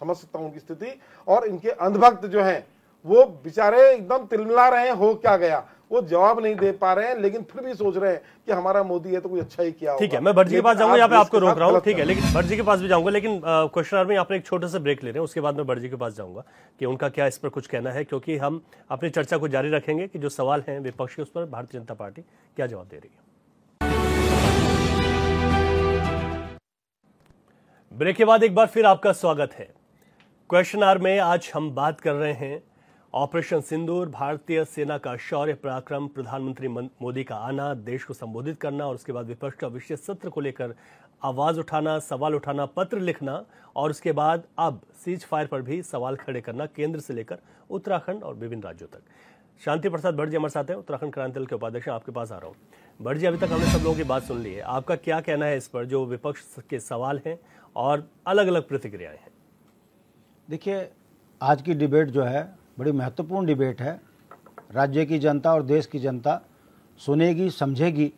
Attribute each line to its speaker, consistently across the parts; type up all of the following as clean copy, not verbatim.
Speaker 1: समझ सकता हूं उनकी स्थिति। और इनके अंधभक्त जो हैं वो बेचारे एकदम तिलमिला रहे हैं, हो क्या गया वो जवाब नहीं दे पा रहे हैं, लेकिन फिर भी सोच रहे हैं कि हमारा मोदी है तो कोई अच्छा ही किया होगा।
Speaker 2: ठीक है, मैं भट्ट जी के पास जाऊंगा, यहाँ पे आपको रोक रहा हूँ, ठीक है, लेकिन भट्ट जी के पास भी जाऊंगा, लेकिन क्वेश्चन आवर में आपने एक छोटे से ब्रेक ले रहे हैं, उसके बाद मैं भट्ट जी के पास जाऊंगा कि उनका क्या इस पर कुछ कहना है, क्योंकि हम अपनी चर्चा को जारी रखेंगे कि जो सवाल है विपक्ष के उस पर भारतीय जनता पार्टी क्या जवाब दे रही है। ब्रेक के बाद एक बार फिर आपका स्वागत है। क्वेश्चन आवर में आज हम बात कर रहे हैं ऑपरेशन सिंदूर, भारतीय सेना का शौर्य पराक्रम, प्रधानमंत्री मोदी का आना, देश को संबोधित करना और उसके बाद विपक्ष का विशेष सत्र को लेकर आवाज उठाना, सवाल उठाना, पत्र लिखना और उसके बाद अब सीज फायर पर भी सवाल खड़े करना, केंद्र से लेकर उत्तराखंड और विभिन्न राज्यों तक। शांति प्रसाद भट्ट जी हमारे साथ हैं, उत्तराखंड क्रांति दल के उपाध्यक्ष। आपके पास आ रहा हूँ भट्ट जी, अभी तक हमने सब लोगों की बात सुन ली है, आपका क्या कहना है इस पर जो विपक्ष के सवाल हैं और अलग अलग प्रतिक्रियाएं हैं?
Speaker 3: देखिए, आज की डिबेट जो है बड़ी महत्वपूर्ण डिबेट है। राज्य की जनता और देश की जनता सुनेगी, समझेगी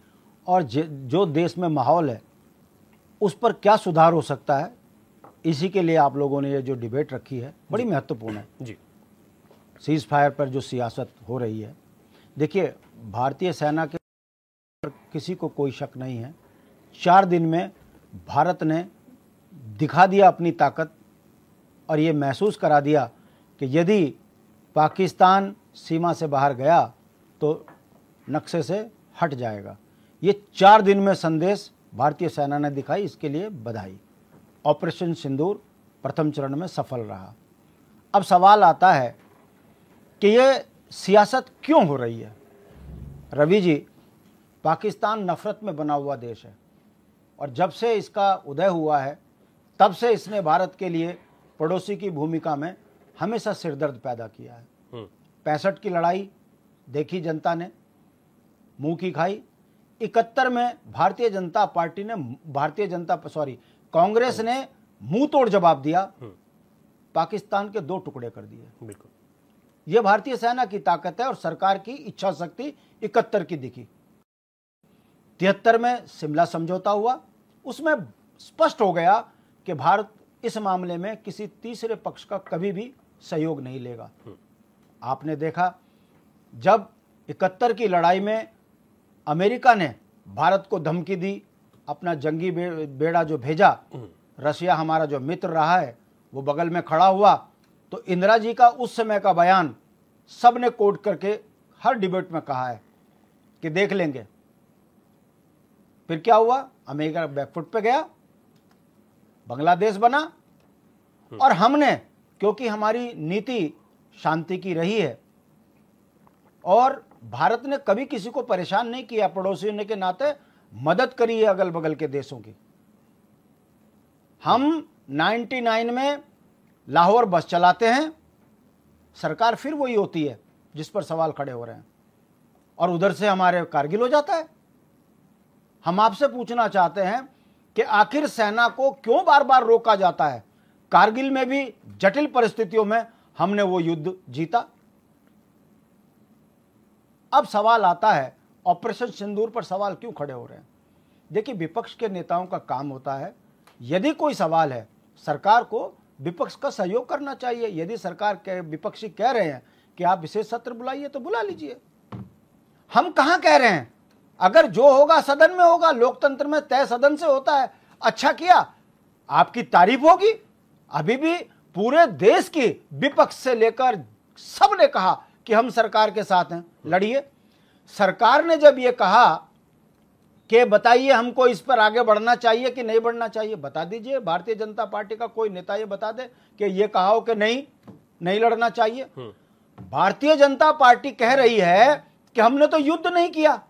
Speaker 3: और जो देश में माहौल है उस पर क्या सुधार हो सकता है, इसी के लिए आप लोगों ने ये जो डिबेट रखी है बड़ी महत्वपूर्ण है
Speaker 2: जी।
Speaker 3: सीज फायर पर जो सियासत हो रही है, देखिए भारतीय सेना के किसी को कोई शक नहीं है। 4 दिन में भारत ने दिखा दिया अपनी ताकत और ये महसूस करा दिया कि यदि पाकिस्तान सीमा से बाहर गया तो नक्शे से हट जाएगा। ये 4 दिन में संदेश भारतीय सेना ने दिखाई, इसके लिए बधाई। ऑपरेशन सिंदूर प्रथम चरण में सफल रहा। अब सवाल आता है कि ये सियासत क्यों हो रही है? रवि जी, पाकिस्तान नफरत में बना हुआ देश है और जब से इसका उदय हुआ है तब से इसने भारत के लिए पड़ोसी की भूमिका में हमेशा सिरदर्द पैदा किया है। 65 की लड़ाई देखी जनता ने, मुंह की खाई। 71 में कांग्रेस ने मुंह तोड़ जवाब दिया, पाकिस्तान के 2 टुकड़े कर दिए।
Speaker 2: बिल्कुल,
Speaker 3: यह भारतीय सेना की ताकत है और सरकार की इच्छा शक्ति 71 की दिखी। 73 में शिमला समझौता हुआ, उसमें स्पष्ट हो गया कि भारत इस मामले में किसी तीसरे पक्ष का कभी भी सहयोग नहीं लेगा। आपने देखा जब 71 की लड़ाई में अमेरिका ने भारत को धमकी दी, अपना जंगी बेड़ा जो भेजा, रशिया हमारा जो मित्र रहा है वो बगल में खड़ा हुआ, तो इंदिरा जी का उस समय का बयान सब ने कोट करके हर डिबेट में कहा है कि देख लेंगे। फिर क्या हुआ? अमेरिका बैकफुट पे गया, बांग्लादेश बना और हमने, क्योंकि हमारी नीति शांति की रही है और भारत ने कभी किसी को परेशान नहीं किया, पड़ोसी होने के नाते मदद करी है अगल बगल के देशों की। हम 99 में लाहौर बस चलाते हैं, सरकार फिर वही होती है जिस पर सवाल खड़े हो रहे हैं और उधर से हमारे कारगिल हो जाता है। हम आपसे पूछना चाहते हैं कि आखिर सेना को क्यों बार बार रोका जाता है? कारगिल में भी जटिल परिस्थितियों में हमने वो युद्ध जीता। अब सवाल आता है ऑपरेशन सिंदूर पर सवाल क्यों खड़े हो रहे हैं? देखिए, विपक्ष के नेताओं का काम होता है, यदि कोई सवाल है सरकार को विपक्ष का सहयोग करना चाहिए। यदि सरकार के विपक्षी कह रहे हैं कि आप विशेष सत्र बुलाइए तो बुला लीजिए। हम कहां कह रहे हैं? अगर जो होगा सदन में होगा, लोकतंत्र में तय सदन से होता है। अच्छा किया, आपकी तारीफ होगी। अभी भी पूरे देश की विपक्ष से लेकर सब ने कहा कि हम सरकार के साथ हैं, लड़िए। सरकार ने जब ये कहा कि बताइए हमको इस पर आगे बढ़ना चाहिए कि नहीं बढ़ना चाहिए, बता दीजिए। भारतीय जनता पार्टी का कोई नेता ये बता दे कि ये कहा हो कि नहीं लड़ना चाहिए। भारतीय जनता पार्टी कह रही है कि हमने तो युद्ध नहीं किया।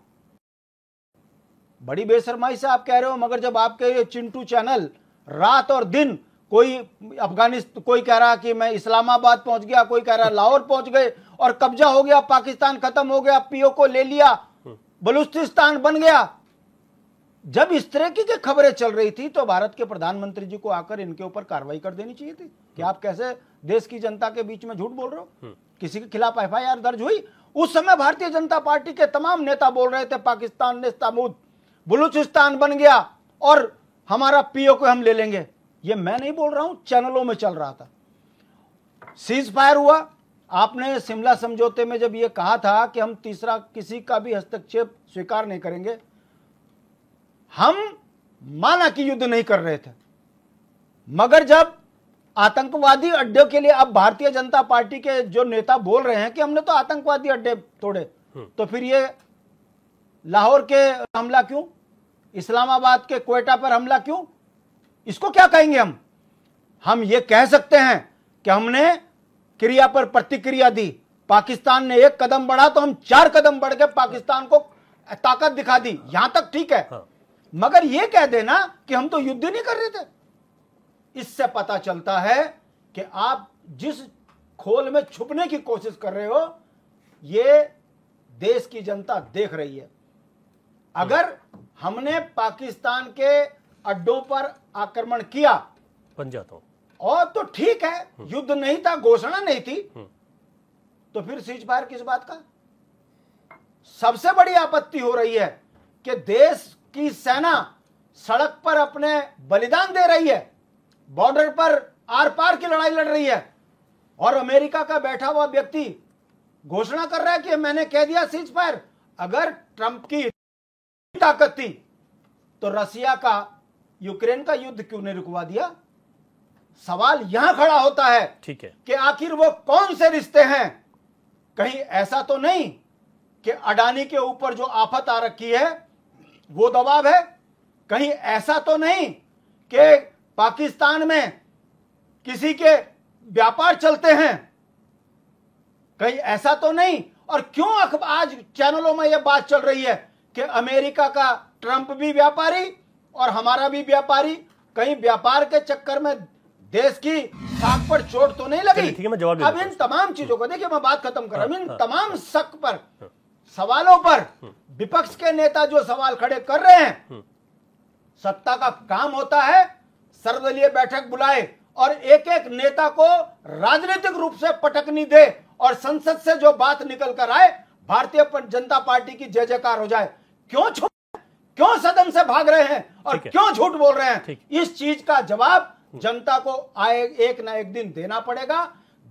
Speaker 3: बड़ी बेशर्माई से आप कह रहे हो, मगर जब आपके ये चिंटू चैनल रात और दिन, कोई अफगानिस्तान, कोई कह रहा कि मैं इस्लामाबाद पहुंच गया, कोई कह रहा लाहौर पहुंच गए और कब्जा हो गया, पाकिस्तान खत्म हो गया, पीओ को ले लिया, बलूचिस्तान बन गया। जब इस तरह की खबरें चल रही थी तो भारत के प्रधानमंत्री जी को आकर इनके ऊपर कार्रवाई कर देनी चाहिए थी कि आप कैसे देश की जनता के बीच में झूठ बोल रहे हो। किसी के खिलाफ एफआईआर दर्ज हुई? उस समय भारतीय जनता पार्टी के तमाम नेता बोल रहे थे पाकिस्तान ने तामूद, बलूचिस्तान बन गया और हमारा पीओ को हम ले लेंगे। ये मैं नहीं बोल रहा हूं, चैनलों में चल रहा था। सीज फायर हुआ। आपने शिमला समझौते में जब यह कहा था कि हम तीसरा किसी का भी हस्तक्षेप स्वीकार नहीं करेंगे, हम माना कि युद्ध नहीं कर रहे थे, मगर जब आतंकवादी अड्डे के लिए अब भारतीय जनता पार्टी के जो नेता बोल रहे हैं कि हमने तो आतंकवादी अड्डे तोड़े, तो फिर ये लाहौर के हमला क्यों, इस्लामाबाद के क्वेटा पर हमला क्यों, इसको क्या कहेंगे हम ये कह सकते हैं कि हमने क्रिया पर प्रतिक्रिया दी, पाकिस्तान ने एक कदम बढ़ा तो हम 4 कदम बढ़ के पाकिस्तान को ताकत दिखा दी, यहां तक ठीक है। मगर यह कह देना कि हम तो युद्ध नहीं कर रहे थे, इससे पता चलता है कि आप जिस खोल में छुपने की कोशिश कर रहे हो ये देश की जनता देख रही है। अगर हमने पाकिस्तान के अड्डों पर आक्रमण किया
Speaker 2: बन जाता हूं
Speaker 3: और तो ठीक है, युद्ध नहीं था, घोषणा नहीं थी, तो फिर सीज फायर किस बात का। सबसे बड़ी आपत्ति हो रही है कि देश की सेना सड़क पर अपने बलिदान दे रही है, बॉर्डर पर आर पार की लड़ाई लड़ रही है, और अमेरिका का बैठा हुआ व्यक्ति घोषणा कर रहा है कि मैंने कह दिया सीज फायर। अगर ट्रंप की ताकत थी तो रसिया का यूक्रेन का युद्ध क्यों नहीं रुकवा दिया। सवाल यहां खड़ा होता है,
Speaker 2: ठीक है,
Speaker 3: कि आखिर वो कौन से रिश्ते हैं। कहीं ऐसा तो नहीं कि अडानी के ऊपर जो आफत आ रखी है वो दबाव है, कहीं ऐसा तो नहीं कि पाकिस्तान में किसी के व्यापार चलते हैं, कहीं ऐसा तो नहीं। और क्यों आज चैनलों में यह बात चल रही है कि अमेरिका का ट्रंप भी व्यापारी और हमारा भी व्यापारी, कहीं व्यापार के चक्कर में देश की साख पर चोट तो नहीं लगी।
Speaker 2: ठीक है, मैं जवाब
Speaker 3: अब इन तमाम चीजों को देखिए, मैं बात खत्म कर रहा हूं। इन तमाम शक पर, सवालों पर विपक्ष के नेता जो सवाल खड़े कर रहे हैं, सत्ता का काम होता है सर्वदलीय बैठक बुलाए और एक एक नेता को राजनीतिक रूप से पटकनी दे और संसद से जो बात निकल कर आए भारतीय जनता पार्टी की जय जयकार हो जाए। क्यों सदन से भाग रहे हैं और क्यों झूठ बोल रहे हैं, इस चीज का जवाब जनता को आए एक ना एक दिन देना पड़ेगा।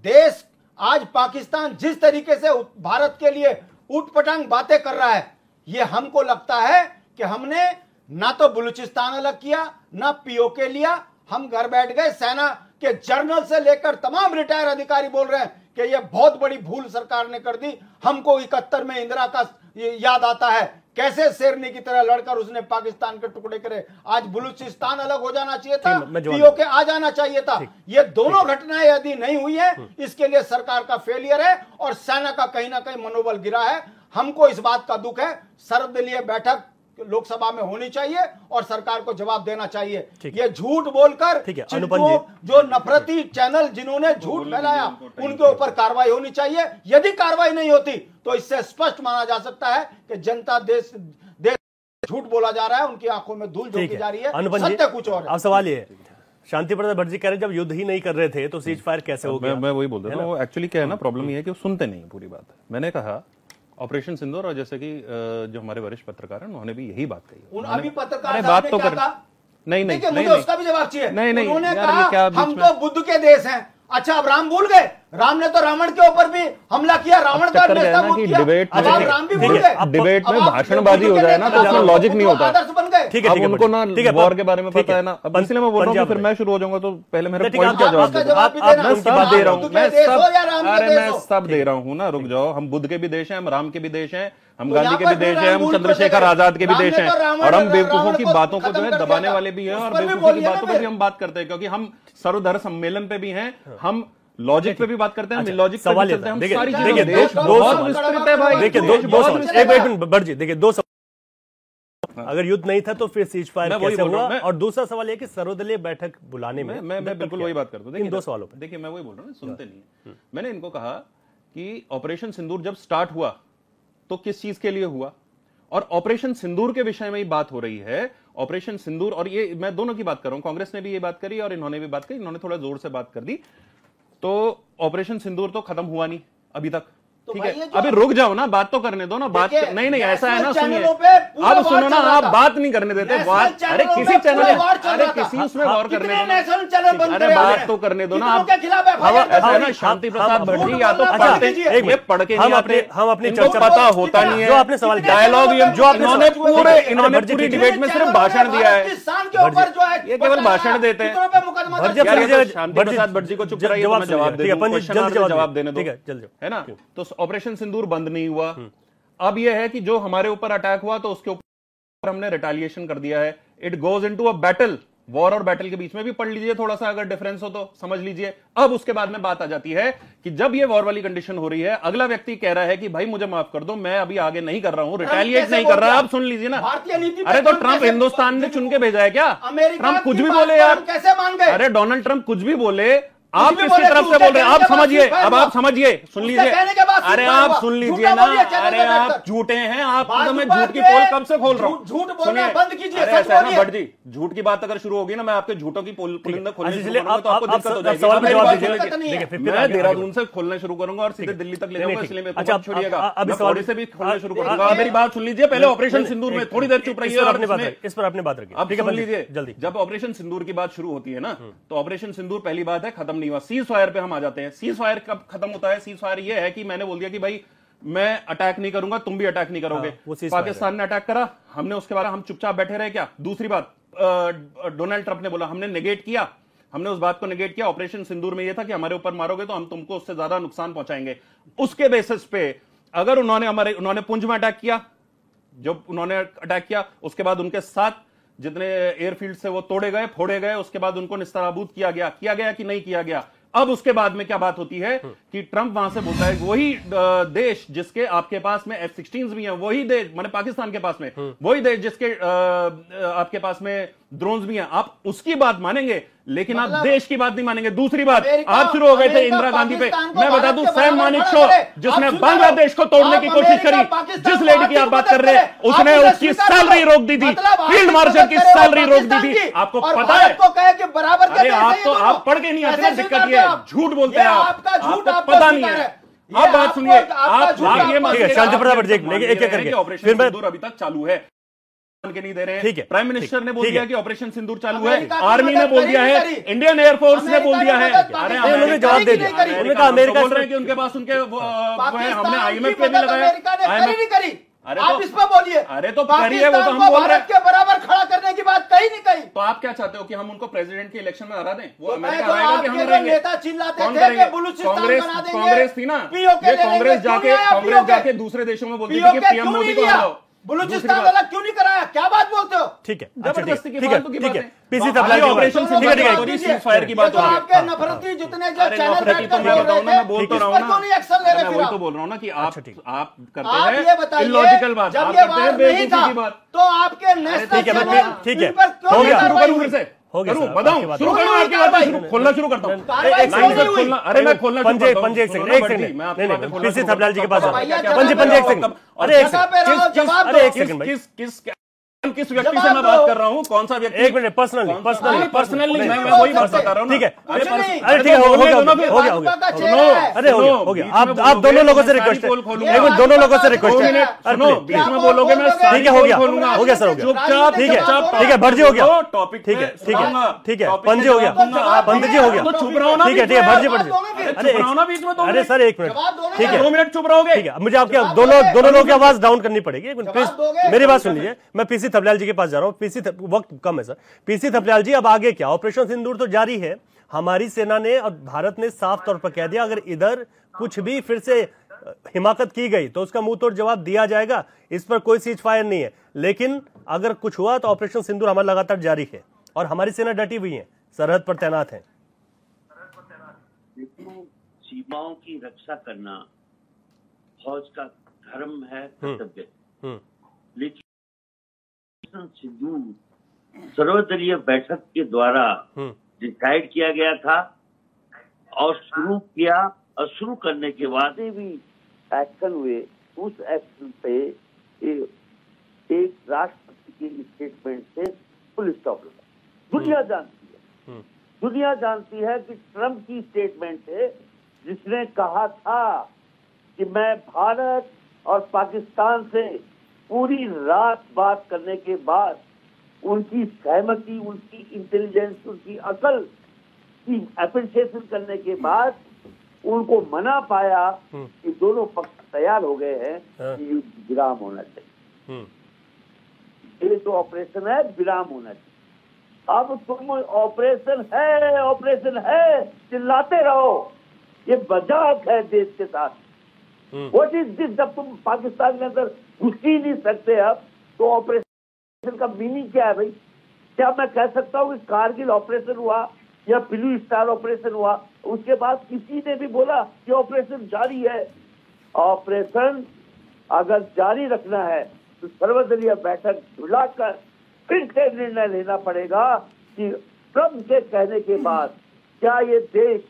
Speaker 3: देश आज पाकिस्तान जिस तरीके से भारत के लिए उटपटांग बातें कर रहा है, ये हमको लगता है कि हमने ना तो बलूचिस्तान अलग किया ना पीओके लिया, हम घर बैठ गए। सेना के जनरल से लेकर तमाम रिटायर अधिकारी बोल रहे हैं कि यह बहुत बड़ी भूल सरकार ने कर दी। हमको 71 में इंदिरा का याद आता है, कैसे शेरनी की तरह लड़कर उसने पाकिस्तान के टुकड़े करे। आज बलूचिस्तान अलग हो जाना चाहिए था, पीओके आ जाना चाहिए था। ये दोनों घटनाएं यदि नहीं हुई है, इसके लिए सरकार का फेलियर है और सेना का कहीं ना कहीं मनोबल गिरा है। हमको इस बात का दुख है। सर्वदलीय बैठक लोकसभा में होनी चाहिए और सरकार को जवाब देना चाहिए। ये झूठ बोलकर जो नफरती चैनल जिन्होंने झूठ फैलाया उनके ऊपर कार्रवाई होनी चाहिए। यदि कार्रवाई नहीं होती तो इससे स्पष्ट माना जा सकता है कि जनता देश झूठ बोला जा रहा है, उनकी आंखों में धूल झोंकी जा रही है, सत्य कुछ और है।
Speaker 2: अब सवाल ये शांति प्रसाद भट्ट जी कह रहे जब युद्ध ही नहीं कर रहे थे तो सीज फायर कैसे हो गया।
Speaker 4: मैं वही बोल रहा हूँ, एक्चुअली क्या है ना, प्रॉब्लम ये है कि वो सुनते नहीं पूरी बात। मैंने कहा ऑपरेशन सिंदूर, और जैसे कि जो हमारे वरिष्ठ पत्रकार हैं उन्होंने भी यही बात कही।
Speaker 3: अभी पत्रकार
Speaker 4: बात तो कर नहीं,
Speaker 3: मुझे उसका भी जवाब चाहिए।
Speaker 4: नहीं,
Speaker 3: उन्होंने कहा हम तो बुद्ध के देश हैं। अच्छा, अब राम भूल गए? राम ने तो रावण के ऊपर भी हमला किया, रावण का
Speaker 4: डिबेट में भाषणबाजी हो जाए ना तो उसमें लॉजिक नहीं होता।
Speaker 3: आदर्श बन गए।
Speaker 2: ठीक है,
Speaker 4: उनको ना वॉर के बारे में पता है ना, अब इसलिए मैं बोल रहा हूँ फिर मैं शुरू हो जाऊंगा तो पहले मेरे पॉइंट का जवाब दे रहा हूँ। मैं सब दे रहा हूँ ना, रुक जाओ। हम बुद्ध के भी देश हैं, हम राम के भी देश हैं, हम गांधी के भी देश हैं, हम चंद्रशेखर आजाद के भी देश हैं, और हम बेवकूफों की बातों को जो है दबाने वाले भी हैं और बेवकूफों की बातों पर भी हम बात करते हैं, क्योंकि हम सर्वधर्म सम्मेलन पे भी हैं, हम लॉजिक पे भी बात करते हैं, हम लॉजिक पे भी चलते हैं, हम सारी चीजें। देश बहुत विस्तृत है भाई।
Speaker 2: देखिए एक मिनट भट्ट जी, देखिए दो सवाल। अगर युद्ध नहीं था तो फिर सीज फायर कैसे हुआ, और दूसरा सवाल यह कि सर्वदलीय बैठक बुलाने में
Speaker 4: मैं बिल्कुल वही बात करता हूं।
Speaker 2: इन दो सवालों पे
Speaker 4: देखिए मैं वही बोल रहा हूँ, सुनते नहीं है। मैंने इनको कहा कि ऑपरेशन सिंदूर जब स्टार्ट हुआ तो किस चीज के लिए हुआ, और ऑपरेशन सिंदूर के विषय में ही बात हो रही है। ऑपरेशन सिंदूर, और ये मैं दोनों की बात कर रहा हूं, कांग्रेस ने भी ये बात करी और इन्होंने भी बात करी, इन्होंने थोड़ा जोर से बात कर दी। तो ऑपरेशन सिंदूर तो खत्म हुआ नहीं अभी तक, ठीक है, अभी रुक जाओ ना, बात तो करने दो ना, बात नहीं ऐसा है ना, सुनिए अब सुनो ना, आप बात नहीं करने देते, बात अरे किसी चैनल, अरे किसी उसमें गौर करने दो, अरे बात तो करने दो ना आप। ऐसा है ना, शांति प्रसाद भट्टी या तो पढ़ के हम अपनी चर्चा पता होता नहीं है, जो आपने सवाल डायलॉग जो इन्होंने पूरी डिबेट में सिर्फ भाषण दिया है, ये केवल भाषण देते हैं। शांति प्रसाद भट्टी को चुप कराइए, जवाब देने दो, है ना। तो ऑपरेशन सिंदूर बंद नहीं हुआ, अब यह है कि जो हमारे ऊपर अटैक हुआ तो उसके ऊपर हमने रिटेलिएशन कर दिया है। It goes into a battle, war और बैटल के बीच में भी पढ़ लीजिए थोड़ा सा, अगर डिफरेंस हो तो समझ लीजिए। अब उसके बाद में बात आ जाती है कि जब ये वॉर वाली कंडीशन हो रही है, अगला व्यक्ति कह रहा है कि भाई मुझे माफ कर दो, मैं अभी आगे नहीं कर रहा हूं, रिटेलिएट नहीं कर रहा। आप सुन लीजिए ना, अरे तो ट्रंप हिंदुस्तान ने चुन के भेजा है क्या? ट्रंप कुछ भी बोले यार, कैसे मान गए? अरे डोनाल्ड ट्रंप कुछ भी बोले, आप किसकी तरफ से बोल रहे हैं? आप समझिए, अब आप समझिए, सुन लीजिए, अरे आप सुन लीजिए ना, अरे आप झूठे हैं, आप तो मैं झूठ की पोल कब से खोल रहा हूँ, झूठ बोलना बंद कीजिए। ऐसा है ना भट्ट जी, झूठ की बात अगर शुरू होगी ना, मैं आपके झूठों की पोल खोलने तो आपको दिक्कत हो जाएगी। मैं देहरादून से खोलना शुरू करूंगा और सीधे दिल्ली तक ले जाऊंगा, इसलिए मैं अच्छा छोड़िएगा, अभी से भी खोलना शुरू करूंगा। मेरी बात सुन लीजिए पहले, ऑपरेशन सिंदूर में थोड़ी देर चुप रहिए, इस पर अपनी बात रखिए। अब सुन लीजिए, जल्दी जब ऑपरेशन सिंदूर की बात शुरू होती है ना, तो ऑपरेशन सिंदूर पहली बात है खत्म नहीं हुआ। सीज फायर हम आ जाते हैं। सीज फायर कब खत्म होता है? सीज फायर ये है कि मैंने बोल दिया कि भाई मैं अटैक नहीं करूंगा, तुम भी अटैक नहीं करोगे। पाकिस्तान ने अटैक करा, हमने उसके बाद हम चुपचाप बैठे रहे क्या? दूसरी बात, डोनाल्ड ट्रंप ने बोला, हमने नेगेट किया, हमने उस बात को नेगेट किया। ऑपरेशन सिंदूर में यह था कि हमारे ऊपर मारोगे तो हम तुमको उससे ज्यादा नुकसान पहुंचाएंगे। उसके बेसिस पे अगर उन्होंने पुंछ में अटैक किया, जब उन्होंने अटैक किया उसके बाद उनके साथ जितने एयरफील्ड से वो तोड़े गए, फोड़े गए, उसके बाद उनको निस्ताराबूद किया गया कि नहीं किया गया। अब उसके बाद में क्या बात होती है कि ट्रंप वहां से बोलता है, वही देश जिसके आपके पास में F-16 भी हैं, वही देश माने पाकिस्तान के पास में, वही देश जिसके आपके पास में ड्रोन्स भी हैं, आप उसकी बात मानेंगे लेकिन आप देश की बात नहीं मानेंगे। दूसरी बात, आप शुरू हो गए थे इंदिरा गांधी पे। मैं बता दूं, सैम मानेकशॉ जिसने बांग्लादेश को तोड़ने की कोशिश करी, जिस लेडी की आप बात कर रहे हैं, उसने उसकी सैलरी रोक दी थी, फील्ड मार्शल की सैलरी रोक दी थी। आपको पता है? अरे आप पढ़ के नहीं आते, दिक्कत ये झूठ बोलते हैं आपको पता नहीं है। आप बात सुनिए, आप ये शांति प्रसाद एक एक करके ऑपरेशन सिंदूर अभी तक चालू है के नहीं दे रहे हैं। ठीक है, प्राइम मिनिस्टर ने बोल दिया कि ऑपरेशन सिंदूर चालू है, आर्मी ने बोल दिया है, इंडियन एयरफोर्स ने बोल दिया है। अरे उन्होंने जवाब दे दिया, उन्होंने कहा अमेरिका बोल रहे हैं कि उनके पास उनके हमने आईएमएफ पे भी लगाया। अरे आप इस पर बोलिए, अरे तो करिए, वो तो हम बोल रहे हैं के बराबर खड़ा करने की बात कहीं नहीं कही। तो आप क्या चाहते हो कि हम उनको प्रेसिडेंट के इलेक्शन में हरा दें? वो अमेरिका हराएगा कि हम हराएंगे? नेता चिल्लाते थे कि कांग्रेस थी ना, ये कांग्रेस जाके दूसरे देशों में बोलती थी कि पीएम मोदी को हराओ। बलूचिस्तान वाला क्यों नहीं कराया? क्या बात बोलते हो? ठीक है, जबरदस्ती की बात है। PC tabla operation cease fire की बात हो रही है। आपके नफरती जितने जो चैनल तो मैं बताऊं ना, मैं बोल तो रहा हूं ना, मैं वही तो बोल रहा हूं ना कि आप करते हैं इलॉजिकल बात, आप करते हैं बेवकूफी की बात। तो आपके नेशनल चैनल ठीक है, हो गया, शुरू करूं फिर से? हो गया, बताऊं, शुरू करूं आपकी बात, खोलना शुरू करता हूं। अरे मैं खोलना पंजे एक सेकंड, पीसी थबलाल जी के पास पंजे एक सेकंड, अरे एक सेकंड, किस व्यक्ति से मैं बात कर रहा हूँ? कौन सा व्यक्ति? एक मिनट, पर्सनली मैं वही बात बता रहा हूँ। ठीक है, अरे ठीक है, हो गया, अरे हो गया। आप दोनों लोगों से रिक्वेस्ट है, एक मिनट, दोनों लोगों से रिक्वेस्ट है, बीच में बोलोगे मैं। ठीक है, हो गया सर, हो गया, चुपचाप, ठीक है, भटजी हो गया, टॉपिक, ठीक है, पंजे हो गया, पंत जी हो गया, चुप रहो ना, ठीक है, भटजी, अरे सर एक मिनट, ठीक है, 2 मिनट चुप रहोगे? ठीक है, मुझे आपके दोनों लोगों की आवाज डाउन करनी पड़ेगी, प्लीज मेरी बात सुन लीजिए। मैं पीसी थपलियाल जी के पास जा रहा हूं। वक्त कम है सर। पीसी थपलियाल जी, अब आगे क्या? ऑपरेशन सिंदूर तो जारी है, हमारी सेना ने और भारत ने साफ तौर पर कह दिया अगर इधर कुछ भी फिर से हिमाकत की गई तो उसका मुंह तोड़ जवाब दिया जाएगा। इस पर कोई सीज फायर नहीं है, लेकिन अगर कुछ हुआ तो ऑपरेशन सिंदूर हमारा लगातार जारी है और हमारी सेना डटी हुई है, सरहद पर तैनात है।
Speaker 5: सीमाओं की रक्षा करना फौज का धर्म है, कर्तव्य। लेकिन सिंदूर सर्वदलीय बैठक के द्वारा डिसाइड किया गया था और शुरू किया, और शुरू करने के बाद भी एक्शन हुए। उस एक्शन पे एक राष्ट्रपति के स्टेटमेंट से फुल स्टॉप लगा। दुनिया जानती है, दुनिया जानती है कि ट्रंप की स्टेटमेंट है जिसने कहा था कि मैं भारत और पाकिस्तान से पूरी रात बात करने के बाद उनकी सहमति, उनकी इंटेलिजेंस, उनकी अकल की अप्रिशिएशन करने के बाद उनको मना पाया कि दोनों पक्ष तैयार हो गए हैं कि युद्ध विराम होना चाहिए। ये जो ऑपरेशन है विराम होना चाहिए। अब तुम ऑपरेशन है चिल्लाते रहो, ये मजाक है देश के साथ। What is this? जब तुम पाकिस्तान के अंदर घुस ही नहीं सकते अब तो ऑपरेशन का मीनिंग क्या है भाई? क्या मैं कह सकता हूँ कि कारगिल ऑपरेशन हुआ या ब्लू स्टार ऑपरेशन हुआ, उसके बाद किसी ने भी बोला कि ऑपरेशन जारी है? ऑपरेशन अगर जारी रखना है तो सर्वदलीय बैठक बुलाकर फिर से निर्णय लेना पड़ेगा कि ट्रंप के कहने के बाद क्या ये देश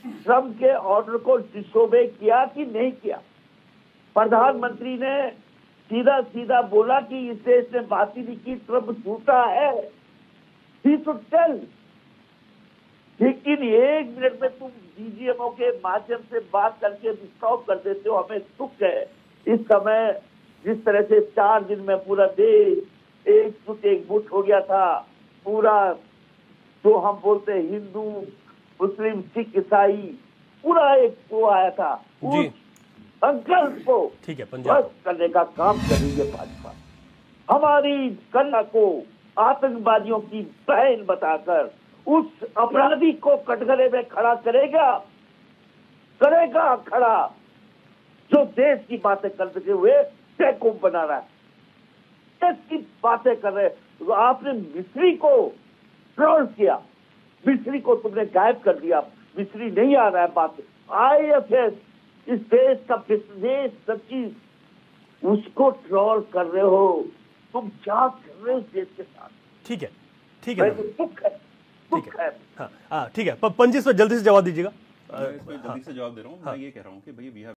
Speaker 5: ट्रंप के ऑर्डर को डिसोबे किया कि नहीं किया। प्रधानमंत्री ने सीधा सीधा बोला कि इस देश ने बात ही नहीं की, ट्रंप झूठा है। He should tell. लेकिन 1 मिनट में तुम डीजीएमओ के माध्यम से बात करके स्टॉप कर देते हो। हमें दुख है इस समय जिस तरह से 4 दिन में पूरा देश एकजुट हो गया था। पूरा जो हम बोलते हैं हिंदू, मुस्लिम, सिख, ईसाई, पूरा एक वो आया था। उस संकल्प को बस करने का काम कर रही है भाजपा। हमारी कन्या को आतंकवादियों की बहन बताकर उस अपराधी को कटघरे में खड़ा करेगा खड़ा जो देश की बातें करते हुए बेवकूफ बना रहा है, देश की बातें कर रहे। तो आपने मिस्री को ट्रोल किया, मिस्री को तुमने गायब कर दिया, मिस्री नहीं आ रहा है बात। IFS इस देश का बिजनेस सब चीज, उसको ट्रोल कर रहे हो। तुम क्या कर रहे हो देश के साथ?
Speaker 2: ठीक है
Speaker 5: दुख है।
Speaker 2: हाँ ठीक है। पंजी इस पर जल्दी से जवाब दीजिएगा।
Speaker 4: जल्दी से जवाब दे रहा हूँ। मैं ये कह रहा हूँ कि भैया